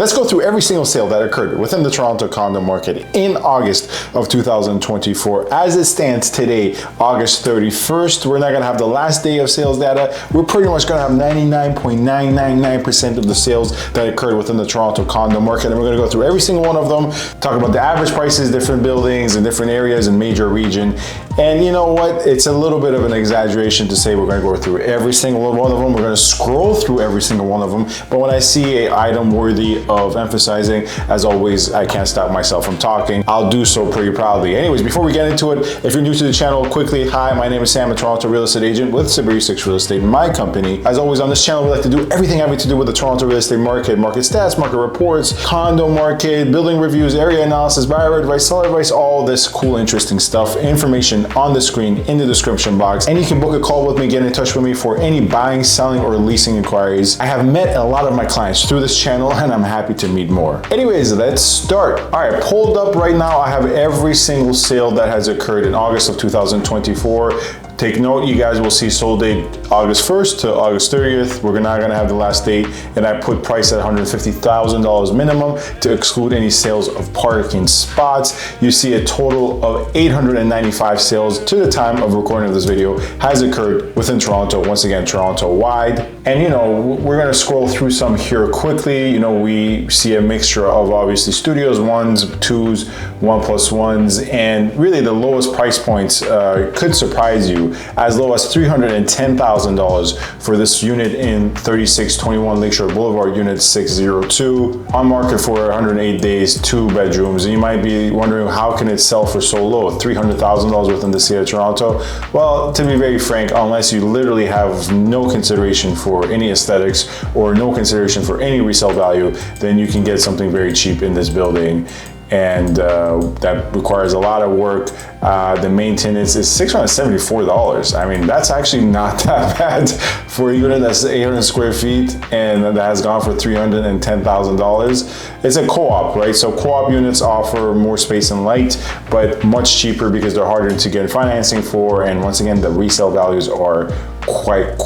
Let's go through every single sale that occurred within the Toronto condo market in August of 2024. As it stands today, August 31st, we're not gonna have the last day of sales data. We're pretty much gonna have 99.999% of the sales that occurred within the Toronto condo market. And we're gonna go through every single one of them, talk about the average prices, different buildings and different areas and major region. And you know what? It's a little bit of an exaggeration to say we're gonna go through every single one of them. We're gonna scroll through every single one of them. But when I see an item worthy of emphasizing, as always, I can't stop myself from talking. I'll do so pretty proudly. Anyways, before we get into it, if you're new to the channel, quickly, hi, my name is Sam, a Toronto real estate agent with SaberiSixRealEstate, my company. As always, on this channel, we like to do everything having to do with the Toronto real estate market, market stats, market reports, condo market, building reviews, area analysis, buyer advice, seller advice, all this cool, interesting stuff. Information on the screen in the description box. And you can book a call with me, get in touch with me for any buying, selling, or leasing inquiries. I have met a lot of my clients through this channel and I'm happy to meet more. Anyways, let's start. All right, pulled up right now, I have every single sale that has occurred in August of 2024. Take note, you guys will see sold date August 1st to August 30th. We're not gonna have the last date, and I put price at $150,000 minimum to exclude any sales of parking spots. You see a total of 895 sales to the time of recording of this video has occurred within Toronto, once again, Toronto wide. And you know, we're gonna scroll through some here quickly. You know, we see a mixture of obviously studios, 1s, 2s, 1+1s, and really the lowest price points could surprise you, as low as $310,000 for this unit in 3621 Lakeshore Boulevard, unit 602, on market for 108 days, 2 bedrooms. And you might be wondering, how can it sell for so low, $300,000 within the city of Toronto? Well, to be very frank, unless you literally have no consideration for any aesthetics or no consideration for any resale value, then you can get something very cheap in this building. And that requires a lot of work. The maintenance is $674. I mean, that's actually not that bad for a unit that's 800 square feet and that has gone for $310,000. It's a co-op, right? So co-op units offer more space and light, but much cheaper because they're harder to get financing for. And once again, the resale values are quite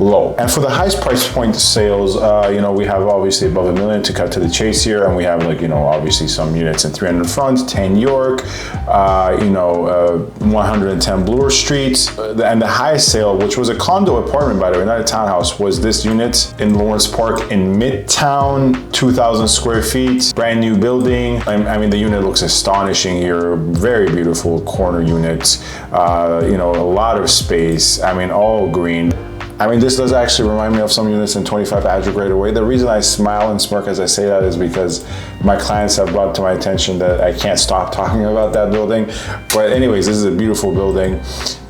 low. And for the highest price point sales, you know, we have obviously above $1 million, to cut to the chase here, and we have, like, you know, obviously some units in 300 Front, 10 York, 110 Bloor Street, and the highest sale, which was a condo apartment, by the way, not a townhouse, was this unit in Lawrence Park in Midtown, 2,000 square feet, brand new building. I mean, the unit looks astonishing here, very beautiful corner unit, you know, a lot of space. I mean, all green. I mean, this does actually remind me of some units in 25 Adric right away. The reason I smile and smirk as I say that is because my clients have brought to my attention that I can't stop talking about that building. But anyways, this is a beautiful building.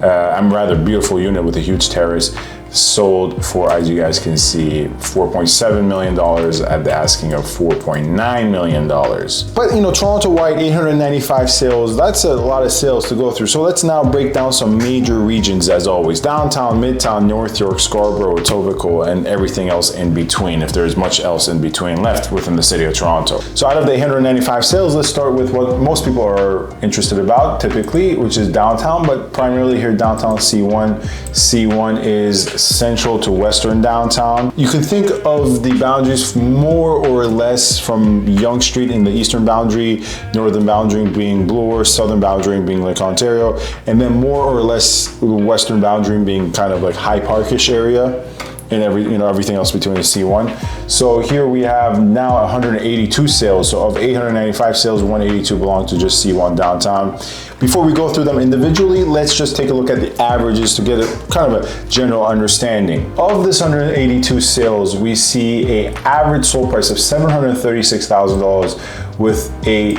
I'm rather beautiful unit with a huge terrace. Sold for, as you guys can see, $4.7 million at the asking of $4.9 million. But you know, Toronto-wide 895 sales, that's a lot of sales to go through. So let's now break down some major regions as always. Downtown, Midtown, North York, Scarborough, Etobicoke, and everything else in between, if there's much else in between left within the city of Toronto. So out of the 895 sales, let's start with what most people are interested about typically, which is downtown, but primarily here downtown C1. C1 is central to western downtown. You can think of the boundaries more or less from Yonge Street in the eastern boundary, northern boundary being Bloor, southern boundary being Lake Ontario, and then more or less the western boundary being kind of like High Parkish area, and everything else between the C1. So here we have now 182 sales. So of 895 sales, 182 belong to just C1 downtown. Before we go through them individually, let's just take a look at the averages to get a kind of a general understanding. Of this 182 sales, we see an average sold price of $736,000 with a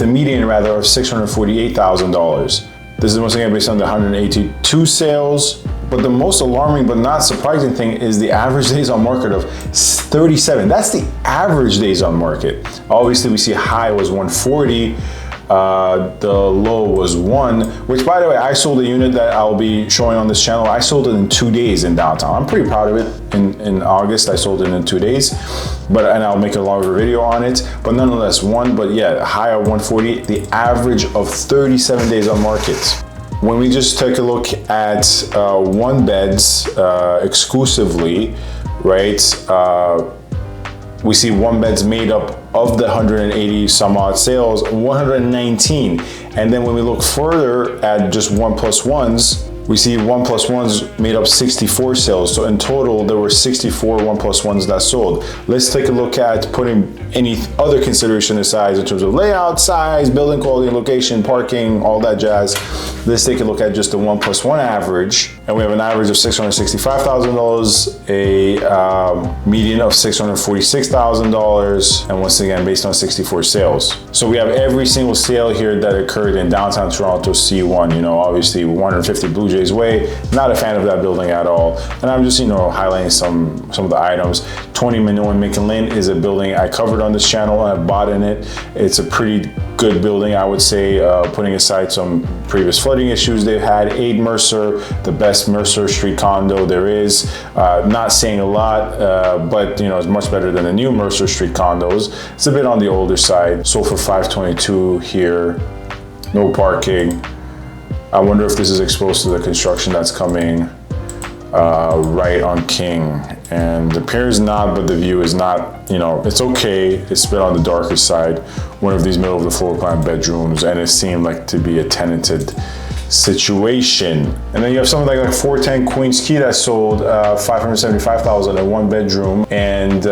median rather of $648,000. This is once again based on the 182 sales. But the most alarming but not surprising thing is the average days on market of 37. That's the average days on market. Obviously, we see high was 140. The low was 1, which, by the way, I sold a unit that I'll be showing on this channel. I sold it in 2 days in downtown. I'm pretty proud of it. In August, I sold it in 2 days, and I'll make a longer video on it. But nonetheless, 1, but yeah, high of 140, the average of 37 days on market. When we just take a look at 1 beds exclusively, right? We see one beds made up of the 180 some odd sales, 119. And then when we look further at just 1+1s, we see 1+1s made up 64 sales. So in total, there were 64 1+1s that sold. Let's take a look at putting any other consideration aside in terms of layout, size, building quality, location, parking, all that jazz. Let's take a look at just the 1+1 average. And we have an average of $665,000, a median of $646,000, and once again, based on 64 sales. So we have every single sale here that occurred in downtown Toronto C1, you know, obviously 150 Blue Jays Way. Not a fan of that building at all. And I'm just, you know, highlighting some of the items. 20 Minoan Macon Lane is a building I covered on this channel and I bought in it. It's a pretty good building, I would say, putting aside some previous flooding issues they've had. 8 Mercer, the best Mercer Street condo there is. Not saying a lot, but you know, it's much better than the new Mercer Street condos. It's a bit on the older side. Sold for $522 here. No parking. I wonder if this is exposed to the construction that's coming right on King. And it appears not, but the view is not, you know, it's okay. It's a bit on the darker side. One of these middle of the floor plan bedrooms, and it seemed like to be a tenanted situation. And then you have something like 410 Queens Quay that sold $575,000 a 1-bedroom. And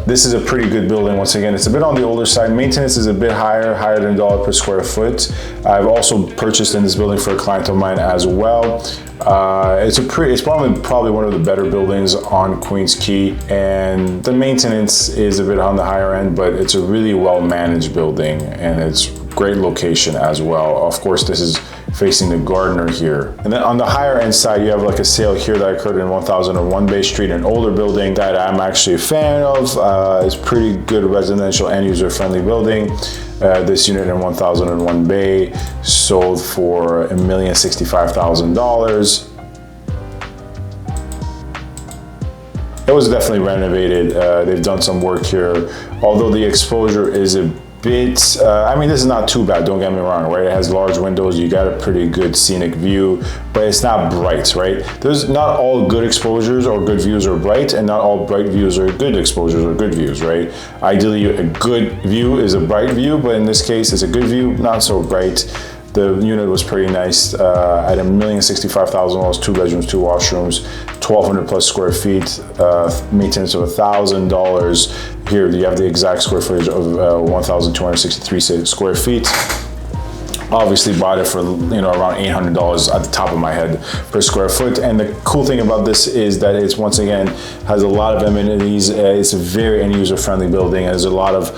this is a pretty good building. Once again, it's a bit on the older side. Maintenance is a bit higher than $1 per square foot. I've also purchased in this building for a client of mine as well. It's probably one of the better buildings on Queens Quay, and the maintenance is a bit on the higher end, but it's a really well managed building and it's great location as well. Of course, this is facing the Gardner here. And then on the higher end side, you have like a sale here that occurred in 1001 Bay Street, an older building that I'm actually a fan of. It's pretty good residential and user friendly building. This unit in 1001 Bay sold for $1,065,000. It was definitely renovated. They've done some work here. Although the exposure is a bit, I mean, this is not too bad, don't get me wrong, right? It has large windows, you got a pretty good scenic view, but it's not bright, right? There's not all good exposures or good views are bright, and not all bright views are good exposures or good views, right? Ideally, a good view is a bright view, but in this case, it's a good view, not so bright. The unit was pretty nice at $1,065,000, 2 bedrooms, 2 washrooms, 1,200 plus square feet, maintenance of $1,000. Here you have the exact square footage of 1,263 square feet. Obviously bought it for, you know, around $800 at the top of my head per square foot. And the cool thing about this is that it's, once again, has a lot of amenities. It's a very end user friendly building. There's a lot of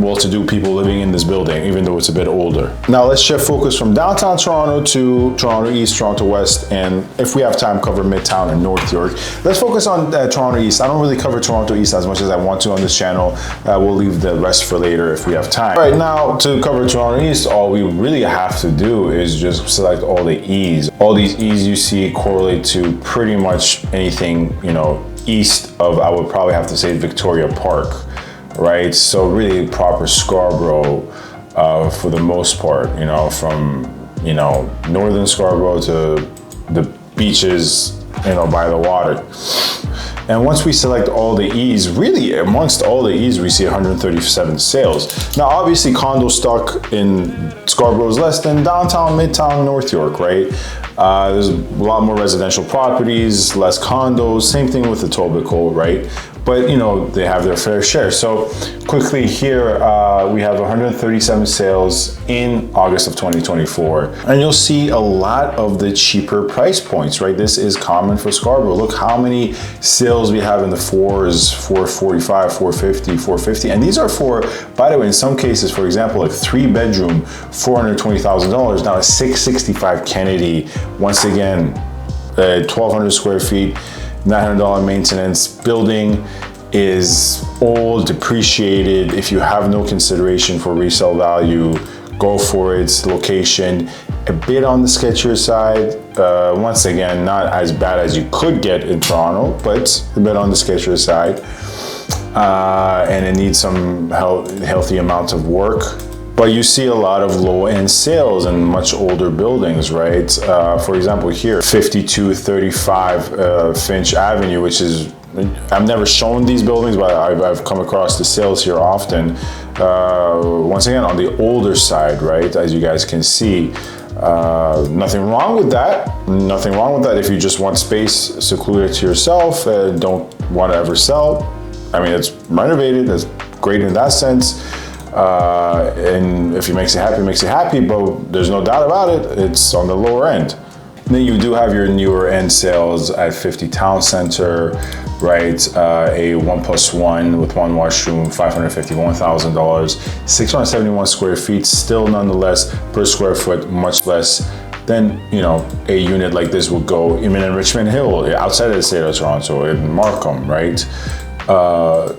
well-to-do people living in this building, even though it's a bit older. Now let's shift focus from downtown Toronto to Toronto East, Toronto West, and if we have time, cover Midtown and North York. Let's focus on Toronto East. I don't really cover Toronto East as much as I want to on this channel. We'll leave the rest for later if we have time. All right, now to cover Toronto East, all we really have to do is just select all the E's. All these E's you see correlate to pretty much anything, you know, east of, I would probably have to say, Victoria Park, right? So really proper Scarborough for the most part, you know, from, you know, northern Scarborough to the beaches, you know, by the water. And once we select all the E's, really amongst all the E's, we see 137 sales. Now, obviously condo stock in Scarborough is less than downtown, Midtown, North York, right? There's a lot more residential properties, less condos, same thing with Etobicoke, right? But, you know, they have their fair share. So quickly here, we have 137 sales in August of 2024. And you'll see a lot of the cheaper price points, right? This is common for Scarborough. Look how many sales we have in the 4s, 445, 450, 450. And these are for, by the way, in some cases, for example, like 3-bedroom, $420,000. Now a 665 Kennedy, once again, 1,200 square feet, $900 maintenance. Building is old, depreciated. If you have no consideration for resale value, go for it. Location, a bit on the sketchier side. Once again, not as bad as you could get in Toronto, but a bit on the sketchier side. And it needs some healthy amount of work. But you see a lot of low-end sales in much older buildings, right? For example, here, 5235 Finch Avenue, which is I've never shown these buildings, but I've come across the sales here often. Once again, on the older side, right, as you guys can see. Nothing wrong with that. Nothing wrong with that if you just want space secluded to yourself and don't want to ever sell. I mean, it's renovated, it's great in that sense. And if it makes you happy, it makes you happy, but there's no doubt about it, it's on the lower end. And then you do have your newer end sales at 50 Town Center, right? A 1+1 with one washroom, $551,000, 671 square feet, still nonetheless per square foot, much less than, you know, a unit like this would go even in Richmond Hill, outside of the state of Toronto, in Markham, right?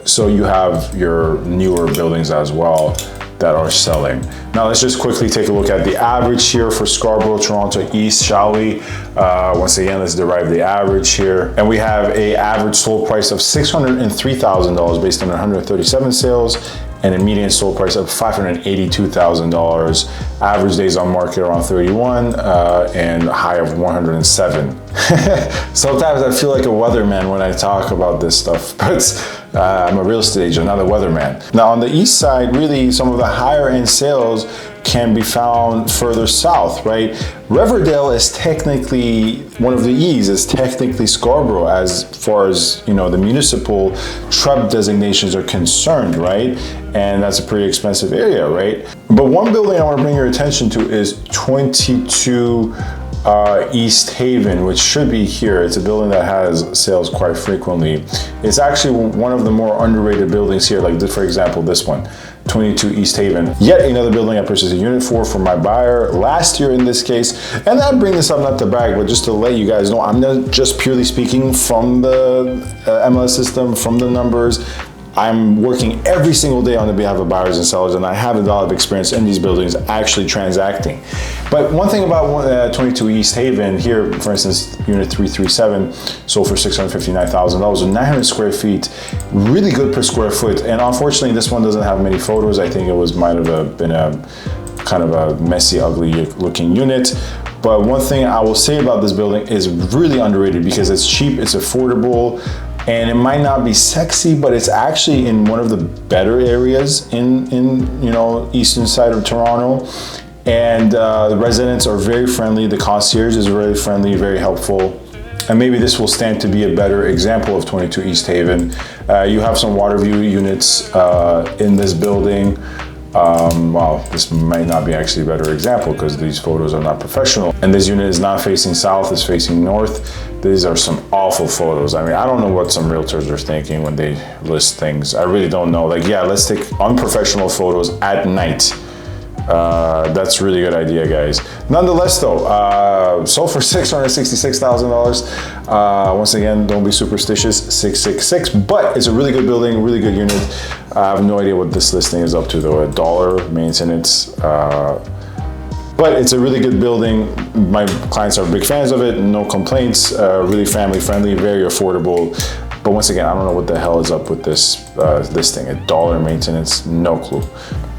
So you have your newer buildings as well that are selling. Now let's just quickly take a look at the average here for Scarborough, Toronto East, shall we? Once again, let's derive the average here. And we have a average sold price of $603,000 based on 137 sales, and a median sold price of $582,000. Average days on market around 31, and a high of 107. Sometimes I feel like a weatherman when I talk about this stuff, but I'm a real estate agent, not a weatherman. Now on the east side, really some of the higher end sales can be found further south, right? Riverdale is technically one of the E's, is technically Scarborough as far as, you know, the municipal TREB designations are concerned, right? And that's a pretty expensive area, right? But one building I want to bring your attention to is 22 East Haven, which should be here. It's a building that has sales quite frequently. It's actually one of the more underrated buildings here, like for example, this one. 22 East Haven. Yet another building I purchased a unit for my buyer last year in this case. And I bring this up not to brag, but just to let you guys know, I'm not just purely speaking from the MLS system, from the numbers. I'm working every single day on the behalf of buyers and sellers, and I have a lot of experience in these buildings actually transacting. But one thing about 22 East Haven here, for instance, unit 337 sold for $659,000 with 900 square feet, really good per square foot. And unfortunately, this one doesn't have many photos. I think it might have been a kind of a messy, ugly looking unit. But one thing I will say about this building is really underrated because it's cheap, it's affordable, and it might not be sexy, but it's actually in one of the better areas in you know, eastern side of Toronto. And the residents are very friendly. The concierge is very friendly, very helpful. And maybe this will stand to be a better example of 22 East Haven. You have some water view units in this building. Well, this might not be actually a better example because these photos are not professional. And this unit is not facing south, it's facing north. These are some awful photos. I mean, I don't know what some realtors are thinking when they list things. I really don't know. Like, yeah, let's take unprofessional photos at night. That's a really good idea, guys. Nonetheless though, sold for $666,000. Once again, don't be superstitious, 666, but it's a really good building, really good unit. I have no idea what this listing is up to though, $1 maintenance. But it's a really good building. My clients are big fans of it, no complaints, really family friendly, very affordable. But once again, I don't know what the hell is up with this listing. $1 maintenance, no clue.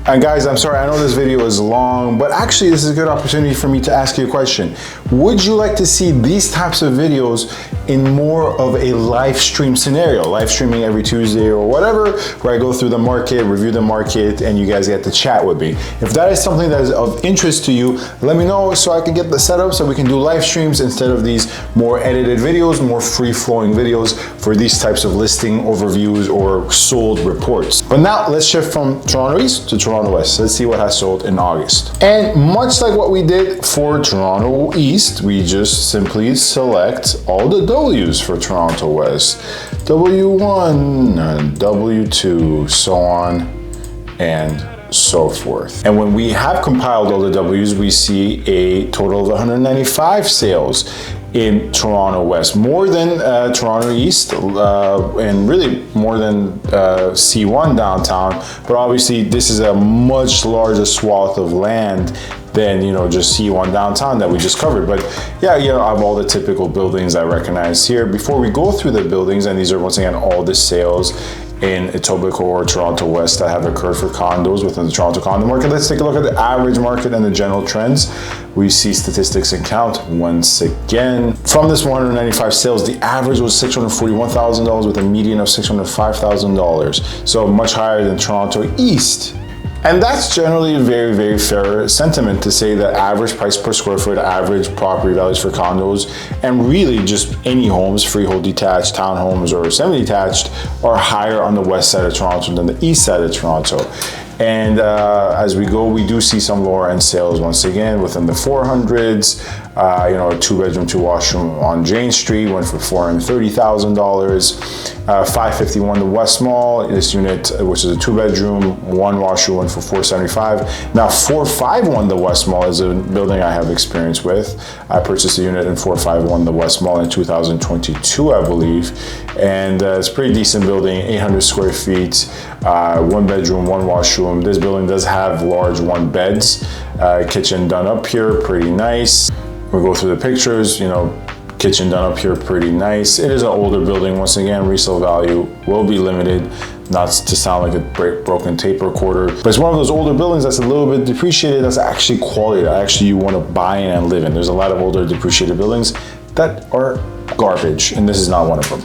And guys, I'm sorry, I know this video is long, but actually this is a good opportunity for me to ask you a question. Would you like to see these types of videos in more of a live stream scenario? Live streaming every Tuesday or whatever, where I go through the market, review the market, and you guys get to chat with me. If that is something that is of interest to you, let me know so I can get the setup so we can do live streams instead of these more edited videos, more free-flowing videos for these types of listing overviews or sold reports. But now let's shift from Toronto East to Toronto West. Let's see what has sold in August. And much like what we did for Toronto East, we just simply select all the W's for Toronto West. W1 and W2, so on and so forth. And when we have compiled all the W's, we see a total of 195 sales in Toronto West, more than Toronto East, and really more than C1 downtown. But obviously this is a much larger swath of land than, you know, just C1 downtown that we just covered. But yeah, you know, I have all the typical buildings I recognize here. Before we go through the buildings, and these are once again all the sales in Etobicoke or Toronto West that have occurred for condos within the Toronto condo market. Let's take a look at the average market and the general trends. We see statistics and count once again. From this 195 sales, the average was $641,000 with a median of $605,000. So much higher than Toronto East. And that's generally a very, very fair sentiment to say that average price per square foot, average property values for condos, and really just any homes, freehold detached, townhomes, or semi-detached, are higher on the west side of Toronto than the east side of Toronto. And as we go, we do see some lower end sales once again within the 400s. You know, a 2-bedroom, 2-washroom on Jane Street went for $430,000. 551 the West Mall, this unit, which is a 2-bedroom, 1-washroom, went for $475,000. Now 451 the West Mall is a building I have experience with. I purchased a unit in 451 the West Mall in 2022, I believe. And it's a pretty decent building, 800 square feet, 1-bedroom, 1-washroom. This building does have large 1-beds, kitchen done up here, pretty nice. We'll go through the pictures, you know, kitchen done up here, pretty nice. It is an older building. Once again, resale value will be limited, not to sound like a broken tape recorder, but it's one of those older buildings that's a little bit depreciated. That's actually quality that actually you want to buy in and live in. There's a lot of older depreciated buildings that are garbage, and this is not one of them.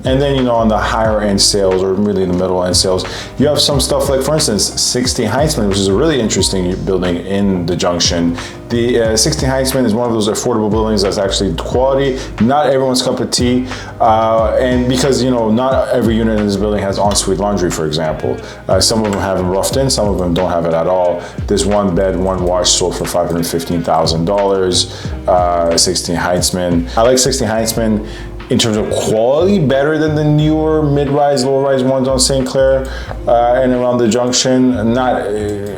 And then, you know, on the higher end sales, or really the middle end sales, you have some stuff like, for instance, 60 Heintzman, which is a really interesting building in the Junction. The 60 Heintzman is one of those affordable buildings that's actually quality, not everyone's cup of tea, and because, you know, not every unit in this building has ensuite laundry, for example. Some of them have them roughed in, some of them don't have it at all. This 1-bed, 1-wash sold for $515,000, 60 Heintzman. I like 60 Heintzman in terms of quality better than the newer mid-rise, low-rise ones on St. Clair and around the Junction. Not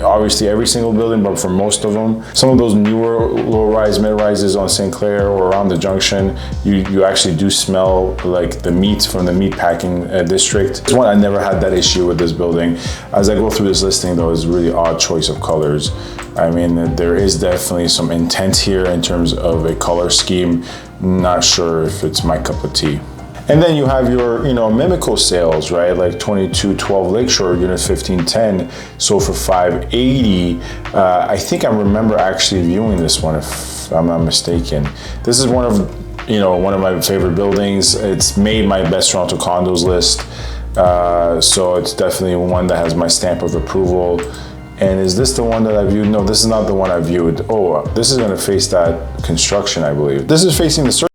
obviously every single building, but for most of them. Some of those newer low-rise, mid-rises on St. Clair or around the Junction, you actually do smell like the meat from the meat packing district. It's one, I never had that issue with this building. As I go through this listing though, it's a really odd choice of colors. I mean, there is definitely some intent here in terms of a color scheme. Not sure if it's my cup of tea. And then you have your, you know, Mimico sales, right? Like 2212 Lakeshore, unit 1510, sold for $580. I think I remember actually viewing this one, if I'm not mistaken. This is one of, you know, one of my favorite buildings. It's made my best Toronto condos list. So it's definitely one that has my stamp of approval. And is this the one that I viewed? No, this is not the one I viewed. Oh, this is gonna face that construction, I believe. This is facing the